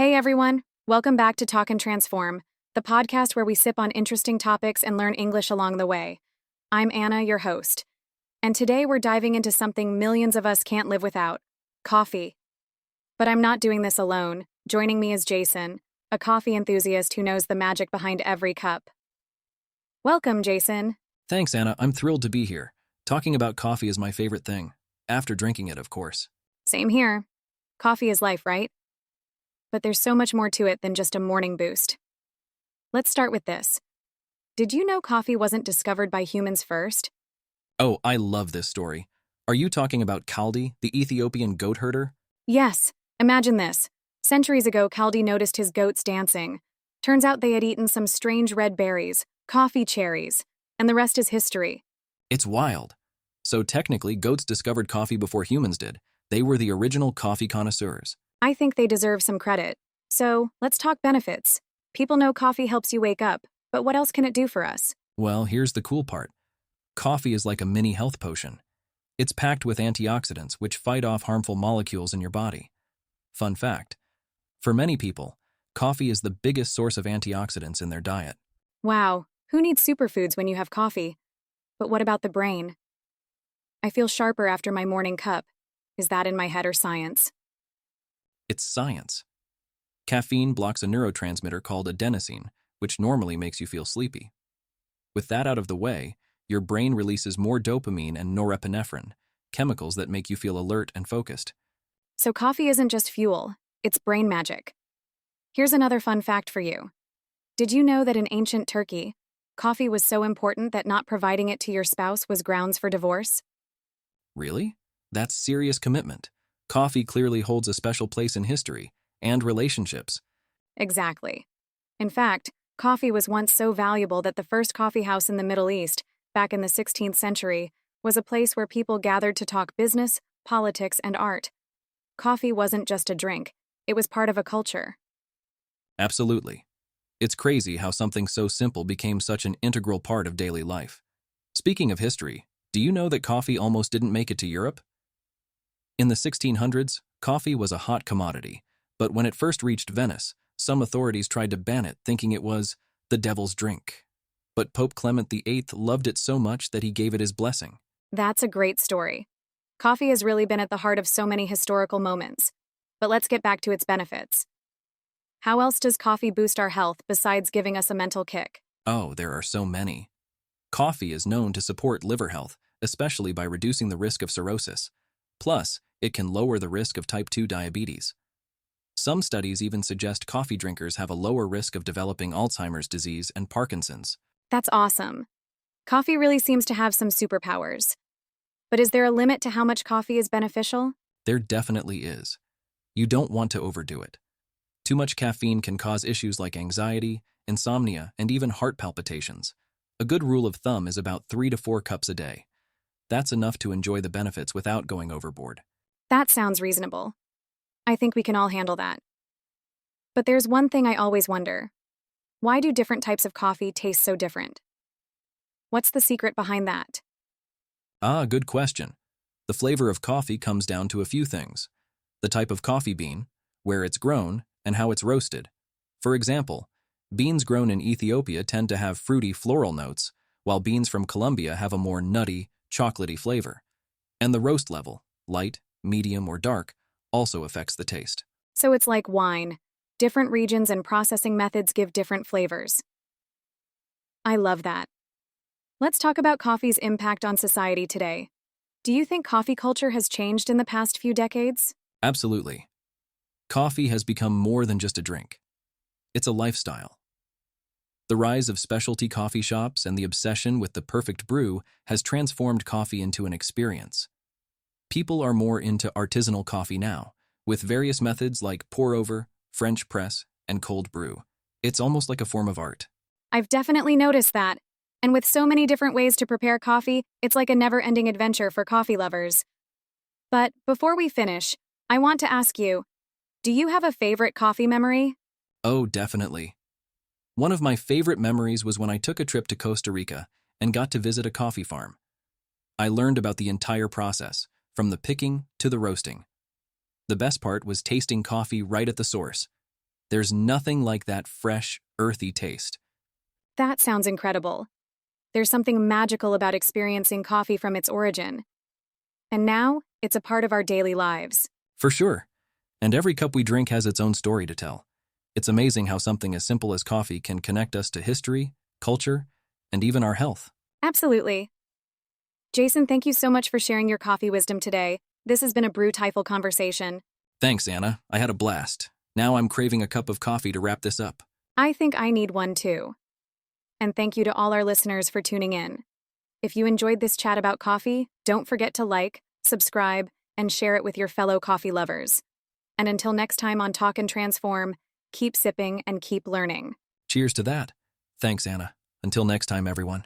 Hey everyone, welcome back to Talk and Transform, the podcast where we sip on interesting topics and learn English along the way. I'm Anna, your host, and today we're diving into something millions of us can't live without: coffee. But I'm not doing this alone. Joining me is Jason, a coffee enthusiast who knows the magic behind every cup. Welcome, Jason. Thanks, Anna. I'm thrilled to be here. Talking about coffee is my favorite thing. After drinking it, of course. Same here. Coffee is life, right? But there's so much more to it than just a morning boost. Let's start with this. Did you know coffee wasn't discovered by humans first? Oh, I love this story. Are you talking about Kaldi, the Ethiopian goat herder? Yes. Imagine this. Centuries ago, Kaldi noticed his goats dancing. Turns out they had eaten some strange red berries, coffee cherries, and the rest is history. It's wild. So technically, goats discovered coffee before humans did. They were the original coffee connoisseurs. I think they deserve some credit. So, let's talk benefits. People know coffee helps you wake up, but what else can it do for us? Well, here's the cool part. Coffee is like a mini health potion. It's packed with antioxidants which fight off harmful molecules in your body. Fun fact, for many people, coffee is the biggest source of antioxidants in their diet. Wow, who needs superfoods when you have coffee? But what about the brain? I feel sharper after my morning cup. Is that in my head or science? It's science. Caffeine blocks a neurotransmitter called adenosine, which normally makes you feel sleepy. With that out of the way, your brain releases more dopamine and norepinephrine, chemicals that make you feel alert and focused. So coffee isn't just fuel, it's brain magic. Here's another fun fact for you. Did you know that in ancient Turkey, coffee was so important that not providing it to your spouse was grounds for divorce? Really? That's serious commitment. Coffee clearly holds a special place in history and relationships. Exactly. In fact, coffee was once so valuable that the first coffee house in the Middle East, back in the 16th century, was a place where people gathered to talk business, politics, and art. Coffee wasn't just a drink, it was part of a culture. Absolutely. It's crazy how something so simple became such an integral part of daily life. Speaking of history, do you know that coffee almost didn't make it to Europe? In the 1600s, coffee was a hot commodity, but when it first reached Venice, some authorities tried to ban it, thinking it was the devil's drink. But Pope Clement VIII loved it so much that he gave it his blessing. That's a great story. Coffee has really been at the heart of so many historical moments. But let's get back to its benefits. How else does coffee boost our health besides giving us a mental kick? Oh, there are so many. Coffee is known to support liver health, especially by reducing the risk of cirrhosis. Plus, it can lower the risk of type 2 diabetes. Some studies even suggest coffee drinkers have a lower risk of developing Alzheimer's disease and Parkinson's. That's awesome. Coffee really seems to have some superpowers. But is there a limit to how much coffee is beneficial? There definitely is. You don't want to overdo it. Too much caffeine can cause issues like anxiety, insomnia, and even heart palpitations. A good rule of thumb is about 3 to 4 cups a day. That's enough to enjoy the benefits without going overboard. That sounds reasonable. I think we can all handle that. But there's one thing I always wonder. Why do different types of coffee taste so different? What's the secret behind that? Good question. The flavor of coffee comes down to a few things. The type of coffee bean, where it's grown, and how it's roasted. For example, beans grown in Ethiopia tend to have fruity floral notes, while beans from Colombia have a more nutty, chocolatey flavor. And the roast level, light, medium, or dark, also affects the taste. So it's like wine. Different regions and processing methods give different flavors. I love that. Let's talk about coffee's impact on society today. Do you think coffee culture has changed in the past few decades? Absolutely. Coffee has become more than just a drink. It's a lifestyle. The rise of specialty coffee shops and the obsession with the perfect brew has transformed coffee into an experience. People are more into artisanal coffee now, with various methods like pour-over, French press, and cold brew. It's almost like a form of art. I've definitely noticed that. And with so many different ways to prepare coffee, it's like a never-ending adventure for coffee lovers. But before we finish, I want to ask you, do you have a favorite coffee memory? Oh, definitely. One of my favorite memories was when I took a trip to Costa Rica and got to visit a coffee farm. I learned about the entire process, from the picking to the roasting. The best part was tasting coffee right at the source. There's nothing like that fresh, earthy taste. That sounds incredible. There's something magical about experiencing coffee from its origin. And now, it's a part of our daily lives. For sure. And every cup we drink has its own story to tell. It's amazing how something as simple as coffee can connect us to history, culture, and even our health. Absolutely. Jason, thank you so much for sharing your coffee wisdom today. This has been a Brew Teifel conversation. Thanks, Anna. I had a blast. Now I'm craving a cup of coffee to wrap this up. I think I need one too. And thank you to all our listeners for tuning in. If you enjoyed this chat about coffee, don't forget to like, subscribe, and share it with your fellow coffee lovers. And until next time on Talk and Transform, keep sipping and keep learning. Cheers to that. Thanks, Anna. Until next time, everyone.